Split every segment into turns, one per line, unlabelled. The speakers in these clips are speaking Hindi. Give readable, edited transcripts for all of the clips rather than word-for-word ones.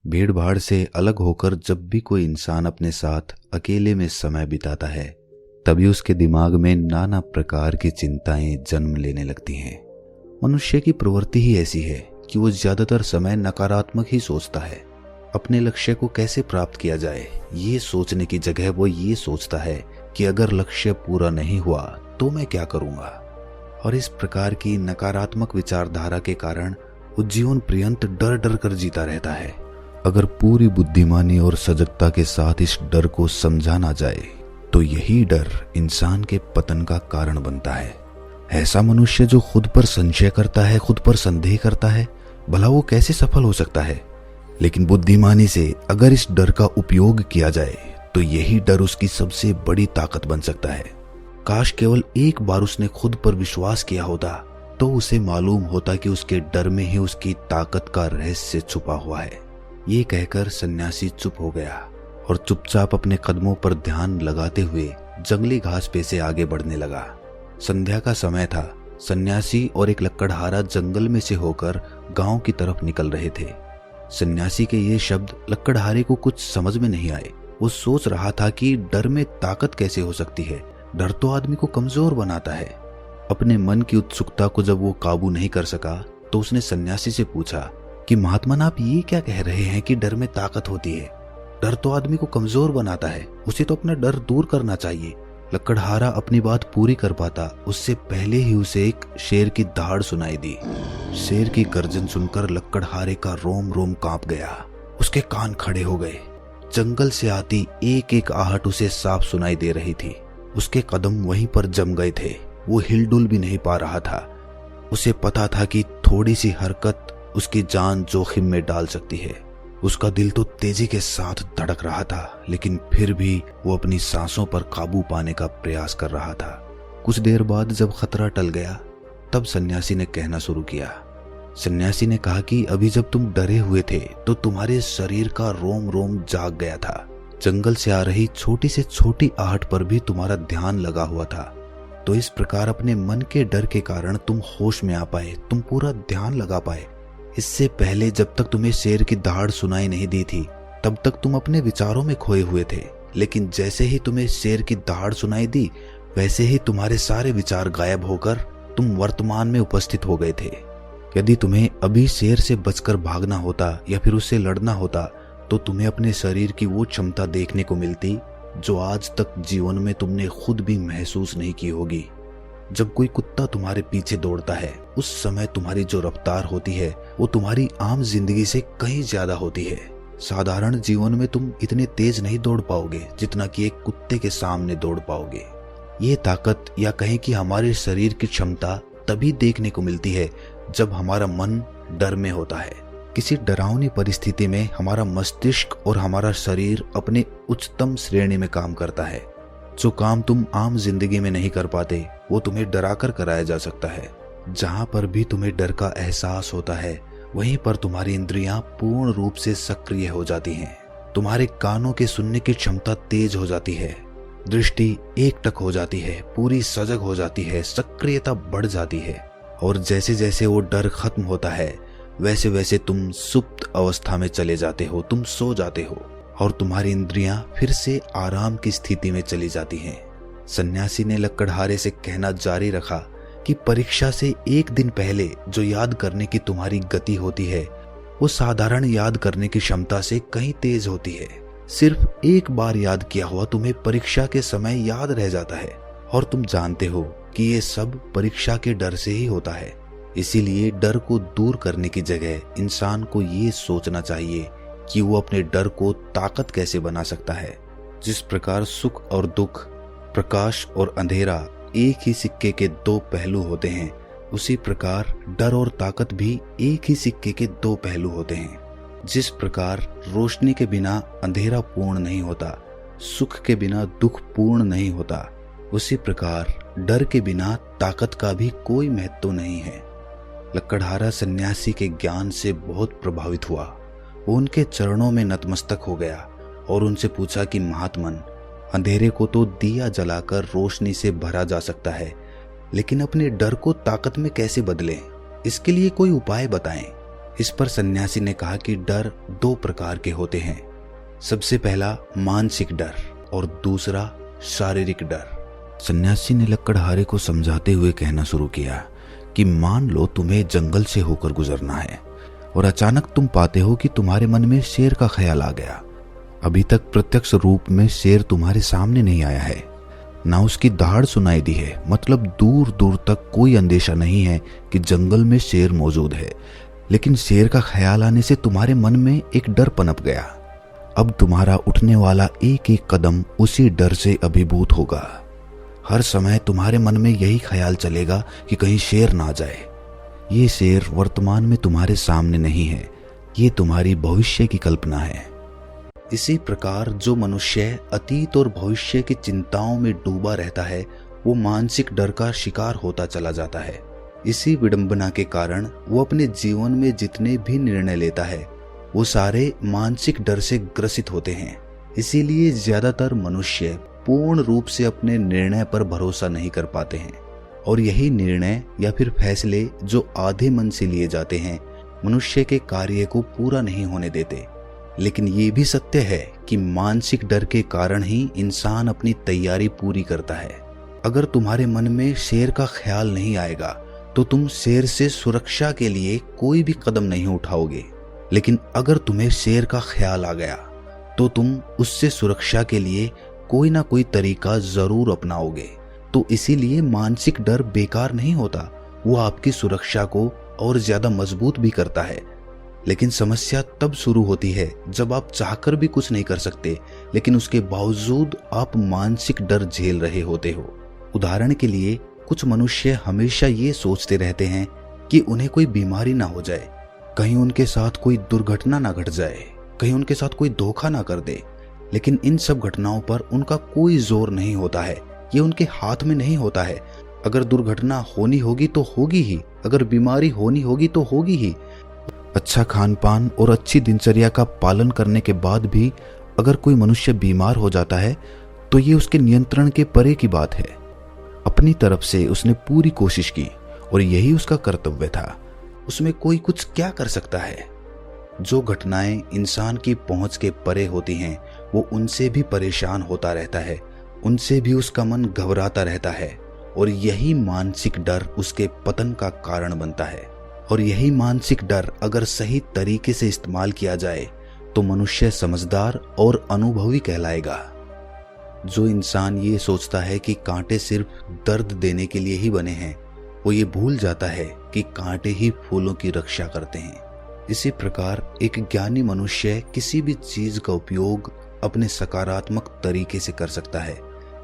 भीड़ भाड़ से अलग होकर जब भी कोई इंसान अपने साथ अकेले में समय बिताता है, तभी उसके दिमाग में नाना प्रकार की चिंताएं जन्म लेने लगती हैं। मनुष्य की प्रवृत्ति ही ऐसी है कि वो ज्यादातर समय नकारात्मक ही सोचता है। अपने लक्ष्य को कैसे प्राप्त किया जाए, ये सोचने की जगह वो ये सोचता है कि अगर लक्ष्य पूरा नहीं हुआ तो मैं क्या करूंगा। और इस प्रकार की नकारात्मक विचारधारा के कारण वो जीवन पर्यंत डर डर कर जीता रहता है। अगर पूरी बुद्धिमानी और सजगता के साथ इस डर को समझा ना जाए तो यही डर इंसान के पतन का कारण बनता है। ऐसा मनुष्य जो खुद पर संशय करता है, खुद पर संदेह करता है, भला वो कैसे सफल हो सकता है। लेकिन बुद्धिमानी से अगर इस डर का उपयोग किया जाए तो यही डर उसकी सबसे बड़ी ताकत बन सकता है। काश केवल एक बार उसने खुद पर विश्वास किया होता तो उसे मालूम होता कि उसके डर में ही उसकी ताकत का रहस्य छुपा हुआ है। ये कहकर सन्यासी चुप हो गया और चुपचाप अपने कदमों पर ध्यान लगाते हुए जंगली घास पे से आगे बढ़ने लगा। संध्या का समय था। सन्यासी और एक लकड़हारा जंगल में से होकर गांव की तरफ निकल रहे थे। सन्यासी के ये शब्द लकड़हारे को कुछ समझ में नहीं आए। वो सोच रहा था कि डर में ताकत कैसे हो सकती है। डर तो आदमी को कमजोर बनाता है। अपने मन की उत्सुकता को जब वो काबू नहीं कर सका तो उसने सन्यासी से पूछा कि महात्मन, आप ये क्या कह रहे हैं कि डर में ताकत होती है? डर तो आदमी को कमजोर बनाता है, उसे तो अपना डर दूर करना चाहिए। लकड़हारा अपनी बात पूरी कर पाता उससे पहले ही उसे एक शेर की दहाड़ सुनाई दी। शेर की गर्जन सुनकर लकड़हारे का रोम रोम कांप गया। उसके कान खड़े हो गए। जंगल से आती एक एक आहट उसे साफ सुनाई दे रही थी। उसके कदम वहीं पर जम गए थे। वो हिलडुल भी नहीं पा रहा था। उसे पता था कि थोड़ी सी हरकत उसकी जान जोखिम में डाल सकती है। उसका दिल तो तेजी के साथ धड़क रहा था, लेकिन फिर भी वो अपनी सांसों पर काबू पाने का प्रयास कर रहा था। कुछ देर बाद जब खतरा टल गया तब सन्यासी ने कहना शुरू किया। सन्यासी ने कहा कि अभी जब तुम डरे हुए थे तो तुम्हारे शरीर का रोम रोम जाग गया था। जंगल से आ रही छोटी से छोटी आहट पर भी तुम्हारा ध्यान लगा हुआ था। तो इस प्रकार अपने मन के डर के कारण तुम होश में आ पाए, तुम पूरा ध्यान लगा पाए। इससे पहले जब तक तुम्हें शेर की दहाड़ सुनाई नहीं दी थी तब तक तुम अपने विचारों में खोए हुए थे। लेकिन जैसे ही तुम्हें शेर की दहाड़ सुनाई दी वैसे ही तुम्हारे सारे विचार गायब होकर तुम वर्तमान में उपस्थित हो गए थे। यदि तुम्हें अभी शेर से बचकर भागना होता या फिर उससे लड़ना होता तो तुम्हें अपने शरीर की वो क्षमता देखने को मिलती जो आज तक जीवन में तुमने खुद भी महसूस नहीं की होगी। जब कोई कुत्ता तुम्हारे पीछे दौड़ता है उस समय तुम्हारी जो रफ्तार होती है वो तुम्हारी आम जिंदगी से कहीं ज्यादा होती है। साधारण जीवन में तुम इतने तेज नहीं दौड़ पाओगे जितना कि एक कुत्ते के सामने दौड़ पाओगे। ये ताकत या कहें कि हमारे शरीर की क्षमता तभी देखने को मिलती है जब हमारा मन डर में होता है। किसी डरावनी परिस्थिति में हमारा मस्तिष्क और हमारा शरीर अपने उच्चतम श्रेणी में काम करता है। जो काम तुम आम जिंदगी में नहीं कर पाते वो तुम्हें डराकर कराया जा सकता है। जहां पर भी तुम्हें डर का एहसास होता है वहीं पर तुम्हारी इंद्रियां पूर्ण रूप से सक्रिय हो जाती हैं। तुम्हारे कानों के सुनने की क्षमता तेज हो जाती है, दृष्टि एकटक हो जाती है, पूरी सजग हो जाती है, सक्रियता बढ़ जाती है। और जैसे जैसे वो डर खत्म होता है वैसे वैसे तुम सुप्त अवस्था में चले जाते हो, तुम सो जाते हो और तुम्हारी इंद्रियां फिर से आराम की स्थिति में चली जाती हैं। सन्यासी ने लकड़हारे से कहना जारी रखा कि परीक्षा से एक दिन पहले जो याद करने की तुम्हारी गति होती है वो साधारण याद करने की क्षमता से कहीं तेज होती है। सिर्फ एक बार याद किया हुआ तुम्हें परीक्षा के समय याद रह जाता है और तुम जानते हो कि ये सब परीक्षा के डर से ही होता है। इसीलिए डर को दूर करने की जगह इंसान को ये सोचना चाहिए कि वो अपने डर को ताकत कैसे बना सकता है। जिस प्रकार सुख और दुख, प्रकाश और अंधेरा एक ही सिक्के के दो पहलू होते हैं, उसी प्रकार डर और ताकत भी एक ही सिक्के के दो पहलू होते हैं। जिस प्रकार रोशनी के बिना अंधेरा पूर्ण नहीं होता, सुख के बिना दुख पूर्ण नहीं होता, उसी प्रकार डर के बिना ताकत का भी कोई महत्व नहीं है। लकड़हारा सन्यासी के ज्ञान से बहुत प्रभावित हुआ। वो उनके चरणों में नतमस्तक हो गया और उनसे पूछा कि महात्मन, अंधेरे को तो दिया जलाकर रोशनी से भरा जा सकता है, लेकिन अपने डर को ताकत में कैसे बदलें? इसके लिए कोई उपाय बताएं। इस पर सन्यासी ने कहा कि डर दो प्रकार के होते हैं। सबसे पहला मानसिक डर और दूसरा शारीरिक डर। सन्यासी ने लकड़हारे को समझाते हुए कहना शुरू किया कि मान लो तुम्हें जंगल से होकर गुजरना है और अचानक तुम पाते हो कि तुम्हारे मन में शेर का ख्याल आ गया। अभी तक प्रत्यक्ष रूप में शेर तुम्हारे सामने नहीं आया है, ना उसकी दहाड़ सुनाई दी है, मतलब दूर दूर तक कोई अंदेशा नहीं है कि जंगल में शेर मौजूद है, लेकिन शेर का ख्याल आने से तुम्हारे मन में एक डर पनप गया। अब तुम्हारा उठने वाला एक एक कदम उसी डर से अभिभूत होगा। हर समय तुम्हारे मन में यही ख्याल चलेगा कि कहीं शेर ना जाए। ये शेर वर्तमान में तुम्हारे सामने नहीं है, ये तुम्हारी भविष्य की कल्पना है। इसी प्रकार जो मनुष्य अतीत और भविष्य की चिंताओं में डूबा रहता है, वो मानसिक डर का शिकार होता चला जाता है। इसी विडंबना के कारण वो अपने जीवन में जितने भी निर्णय लेता है, वो सारे मानसिक डर से ग्रसित होते हैं। इसीलिए ज्यादातर मनुष्य पूर्ण रूप से अपने निर्णय पर भरोसा नहीं कर पाते हैं, और यही निर्णय या फिर फैसले जो आधे मन से लिए जाते हैं, मनुष्य के कार्य को पूरा नहीं होने देते। लेकिन ये भी सत्य है कि मानसिक डर के कारण ही इंसान अपनी तैयारी पूरी करता है। अगर तुम्हारे मन में शेर का ख्याल नहीं आएगा तो तुम शेर से सुरक्षा के लिए कोई भी कदम नहीं उठाओगे, लेकिन अगर तुम्हें शेर का ख्याल आ गया तो तुम उससे सुरक्षा के लिए कोई ना कोई तरीका जरूर अपनाओगे। तो इसीलिए मानसिक डर बेकार नहीं होता, वो आपकी सुरक्षा को और ज्यादा मजबूत भी करता है। लेकिन समस्या तब शुरू होती है जब आप चाहकर भी कुछ नहीं कर सकते, लेकिन उसके बावजूद आप मानसिक डर झेल रहे होते हो। उदाहरण के लिए, कुछ मनुष्य हमेशा ये सोचते रहते हैं कि उन्हें कोई बीमारी ना हो जाए, कहीं उनके साथ कोई दुर्घटना ना घट जाए, कहीं उनके साथ कोई धोखा ना कर दे। लेकिन इन सब घटनाओं पर उनका कोई जोर नहीं होता है, ये उनके हाथ में नहीं होता है। अगर दुर्घटना होनी होगी तो होगी ही, अगर बीमारी होनी होगी तो होगी ही। अच्छा खान पान और अच्छी दिनचर्या का पालन करने के बाद भी अगर कोई मनुष्य बीमार हो जाता है तो ये उसके नियंत्रण के परे की बात है। अपनी तरफ से उसने पूरी कोशिश की और यही उसका कर्तव्य था, उसमें कोई कुछ क्या कर सकता है। जो घटनाएं इंसान की पहुंच के परे होती हैं, वो उनसे भी परेशान होता रहता है, उनसे भी उसका मन घबराता रहता है, और यही मानसिक डर उसके पतन का कारण बनता है। और यही मानसिक डर अगर सही तरीके से इस्तेमाल किया जाए तो मनुष्य समझदार और अनुभवी कहलाएगा। जो इंसान ये सोचता है कि कांटे सिर्फ दर्द देने के लिए ही बने हैं, वो ये भूल जाता है कि कांटे ही फूलों की रक्षा करते हैं। इसी प्रकार एक ज्ञानी मनुष्य किसी भी चीज का उपयोग अपने सकारात्मक तरीके से कर सकता है,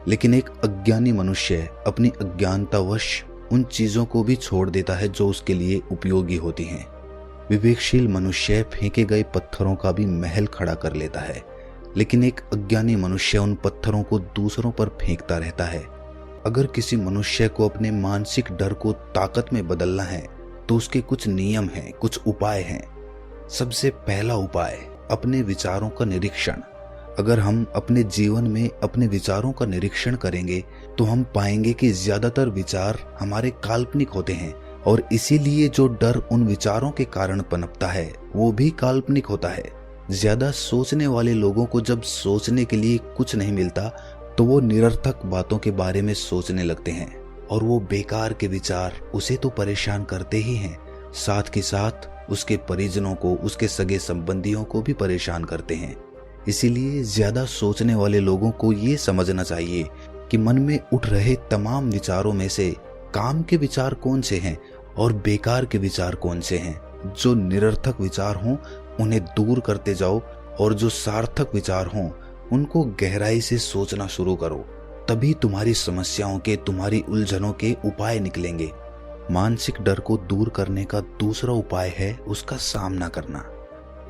लेकिन एक अज्ञानी मनुष्य अपनी अज्ञानतावश उन चीजों को भी छोड़ देता है जो उसके लिए उपयोगी होती हैं। विवेकशील मनुष्य फेंके गए पत्थरों का भी महल खड़ा कर लेता है, लेकिन एक अज्ञानी मनुष्य उन पत्थरों को दूसरों पर फेंकता रहता है। अगर किसी मनुष्य को अपने मानसिक डर को ताकत में बदलना है तो उसके कुछ नियम हैं, कुछ उपाय हैं। सबसे पहला उपाय, अपने विचारों का निरीक्षण। अगर हम अपने जीवन में अपने विचारों का निरीक्षण करेंगे तो हम पाएंगे कि ज्यादातर विचार हमारे काल्पनिक होते हैं, और इसीलिए जो डर उन विचारों के कारण पनपता है वो भी काल्पनिक होता है। ज्यादा सोचने वाले लोगों को जब सोचने के लिए कुछ नहीं मिलता तो वो निरर्थक बातों के बारे में सोचने लगते हैं, और वो बेकार के विचार उसे तो परेशान करते ही हैं, साथ के साथ उसके परिजनों को, उसके सगे संबंधियों को भी परेशान करते हैं। इसीलिए ज्यादा सोचने वाले लोगों को ये समझना चाहिए कि मन में उठ रहे तमाम विचारों में से काम के विचार कौन से हैं और बेकार के विचार कौन से हैं। जो निरर्थक विचार हों उन्हें दूर करते जाओ, और जो सार्थक विचार हों उनको गहराई से सोचना शुरू करो। तभी तुम्हारी समस्याओं के, तुम्हारी उलझनों के उपाय निकलेंगे। मानसिक डर को दूर करने का दूसरा उपाय है उसका सामना करना।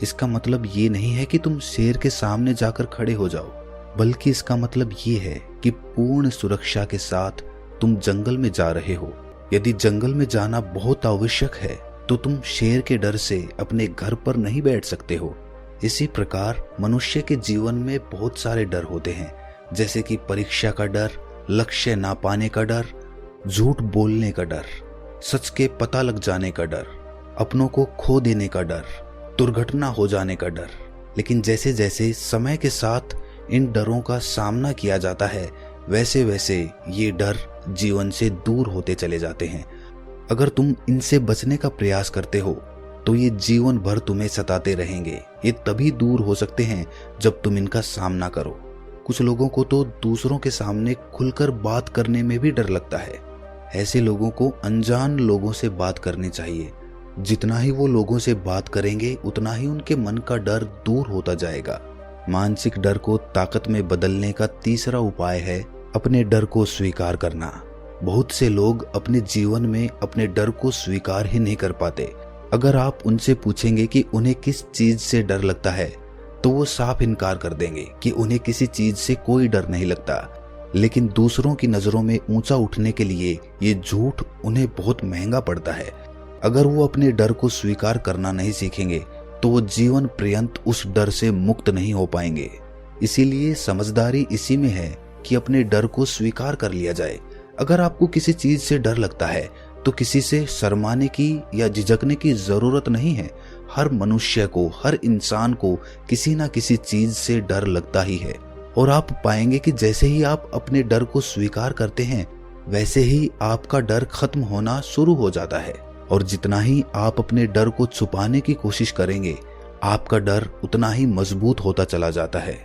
इसका मतलब ये नहीं है कि तुम शेर के सामने जाकर खड़े हो जाओ, बल्कि इसका मतलब ये है कि पूर्ण सुरक्षा के साथ तुम जंगल में जा रहे हो। यदि जंगल में जाना बहुत आवश्यक है तो तुम शेर के डर से अपने घर पर नहीं बैठ सकते हो। इसी प्रकार मनुष्य के जीवन में बहुत सारे डर होते हैं, जैसे कि परीक्षा का डर, लक्ष्य ना पाने का डर, झूठ बोलने का डर, सच के पता लग जाने का डर, अपनों को खो देने का डर, दुर्घटना हो जाने का डर। लेकिन जैसे जैसे समय के साथ इन डरों का सामना किया जाता है, वैसे वैसे ये डर जीवन से दूर होते चले जाते हैं। अगर तुम इनसे बचने का प्रयास करते हो तो ये जीवन भर तुम्हें सताते रहेंगे। ये तभी दूर हो सकते हैं जब तुम इनका सामना करो। कुछ लोगों को तो दूसरों के सामने खुलकर बात करने में भी डर लगता है। ऐसे लोगों को अनजान लोगों से बात करनी चाहिए। जितना ही वो लोगों से बात करेंगे उतना ही उनके मन का डर दूर होता जाएगा। मानसिक डर को ताकत में बदलने का तीसरा उपाय है अपने डर को स्वीकार करना। बहुत से लोग अपने जीवन में अपने डर को स्वीकार ही नहीं कर पाते। अगर आप उनसे पूछेंगे कि उन्हें किस चीज से डर लगता है तो वो साफ इनकार कर देंगे कि उन्हें किसी चीज से कोई डर नहीं लगता। लेकिन दूसरों की नजरों में ऊंचा उठने के लिए ये झूठ उन्हें बहुत महंगा पड़ता है। अगर वो अपने डर को स्वीकार करना नहीं सीखेंगे तो वो जीवन पर्यंत उस डर से मुक्त नहीं हो पाएंगे। इसीलिए समझदारी इसी में है कि अपने डर को स्वीकार कर लिया जाए। अगर आपको किसी चीज से डर लगता है तो किसी से शर्माने की या झिझकने की जरूरत नहीं है। हर मनुष्य को, हर इंसान को किसी ना किसी चीज से डर लगता ही है। और आप पाएंगे कि जैसे ही आप अपने डर को स्वीकार करते हैं वैसे ही आपका डर खत्म होना शुरू हो जाता है। और जितना ही आप अपने डर को छुपाने की कोशिश करेंगे आपका डर उतना ही मजबूत होता चला जाता है।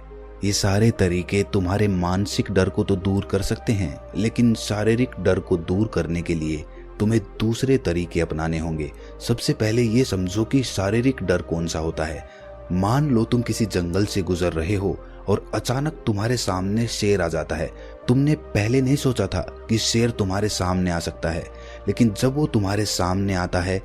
ये सारे तरीके तुम्हारे मानसिक डर को तो दूर कर सकते हैं, लेकिन शारीरिक डर को दूर करने के लिए तुम्हें दूसरे तरीके अपनाने होंगे। सबसे पहले ये समझो कि शारीरिक डर कौन सा होता है। मान लो तुम किसी जंगल से गुजर रहे हो और अचानक तुम्हारे सामने शेर आ जाता है। तुमने पहले नहीं सोचा था कि शेर तुम्हारे सामने आ सकता है, लेकिन जब वो तुम्हारे सामने आता है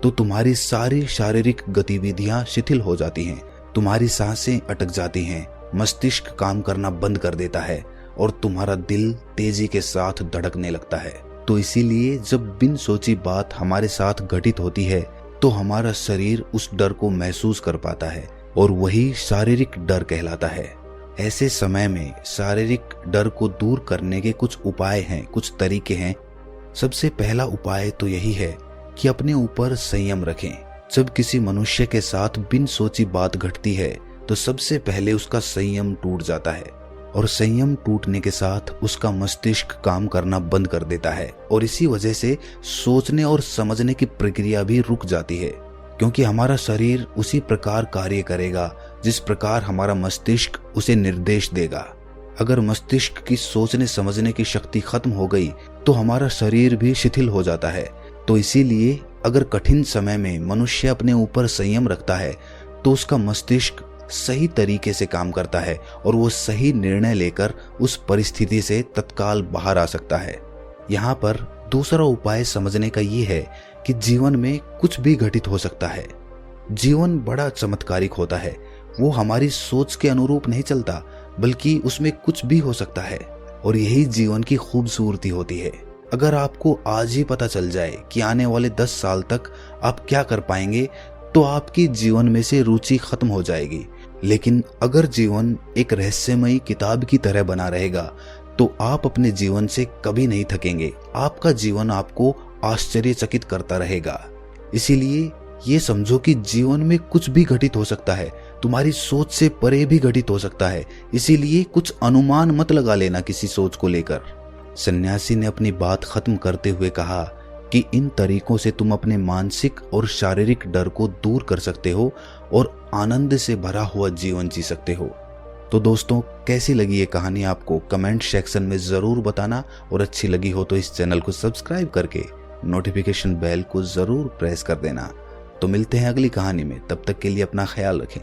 तो तुम्हारी सारी शारीरिक गतिविधियां शिथिल हो जाती हैं। तुम्हारी सांसें अटक जाती हैं, मस्तिष्क काम करना बंद कर देता है और तुम्हारा दिल तेजी के साथ धड़कने लगता है। तो इसीलिए जब बिन सोची बात हमारे साथ घटित होती है तो हमारा शरीर उस डर को महसूस कर पाता है और वही शारीरिक डर कहलाता है। ऐसे समय में शारीरिक डर को दूर करने के कुछ उपाय हैं, कुछ तरीके हैं। सबसे पहला उपाय तो यही है कि अपने ऊपर संयम रखें। जब किसी मनुष्य के साथ बिन सोची बात घटती है तो सबसे पहले उसका संयम टूट जाता है और संयम टूटने के साथ उसका मस्तिष्क काम करना बंद कर देता है और इसी वजह से सोचने और समझने की प्रक्रिया भी रुक जाती है, क्योंकि हमारा शरीर उसी प्रकार कार्य करेगा जिस प्रकार हमारा मस्तिष्क उसे निर्देश देगा। अगर मस्तिष्क की सोचने समझने की शक्ति खत्म हो गई तो हमारा शरीर भी शिथिल हो जाता है। तो इसीलिए अगर कठिन समय में मनुष्य अपने ऊपर संयम रखता है तो उसका मस्तिष्क सही तरीके से काम करता है और वो सही निर्णय लेकर उस परिस्थिति से तत्काल बाहर आ सकता है। यहाँ पर दूसरा उपाय समझने का ये है कि जीवन में कुछ भी घटित हो सकता है। जीवन बड़ा चमत्कारिक होता है, वो हमारी सोच के अनुरूप नहीं चलता, बल्कि उसमें कुछ भी हो सकता है और यही जीवन की खूबसूरती होती है। अगर आपको आज ही पता चल जाए कि आने वाले 10 साल तक आप क्या कर पाएंगे तो आपकी जीवन में से रुचि खत्म हो जाएगी। लेकिन अगर जीवन एक रहस्यमयी किताब की तरह बना रहेगा तो आप अपने जीवन से कभी नहीं थकेंगे। आपका जीवन आपको आश्चर्यचकित करता रहेगा। इसीलिए ये समझो कि जीवन में कुछ भी घटित हो सकता है, तुम्हारी सोच से परे भी घटित हो सकता है। इसीलिए कुछ अनुमान मत लगा लेना किसी सोच को लेकर। सन्यासी ने अपनी बात खत्म करते हुए कहा कि इन तरीकों से तुम अपने मानसिक और शारीरिक डर को दूर कर सकते हो और आनंद से भरा हुआ जीवन जी सकते हो। तो दोस्तों, कैसी लगी ये कहानी आपको कमेंट सेक्शन में ज़रूर बताना और अच्छी लगी हो तो इस चैनल को सब्सक्राइब करके नोटिफिकेशन बेल को ज़रूर प्रेस कर देना। तो मिलते हैं अगली कहानी में, तब तक के लिए अपना ख्याल रखें।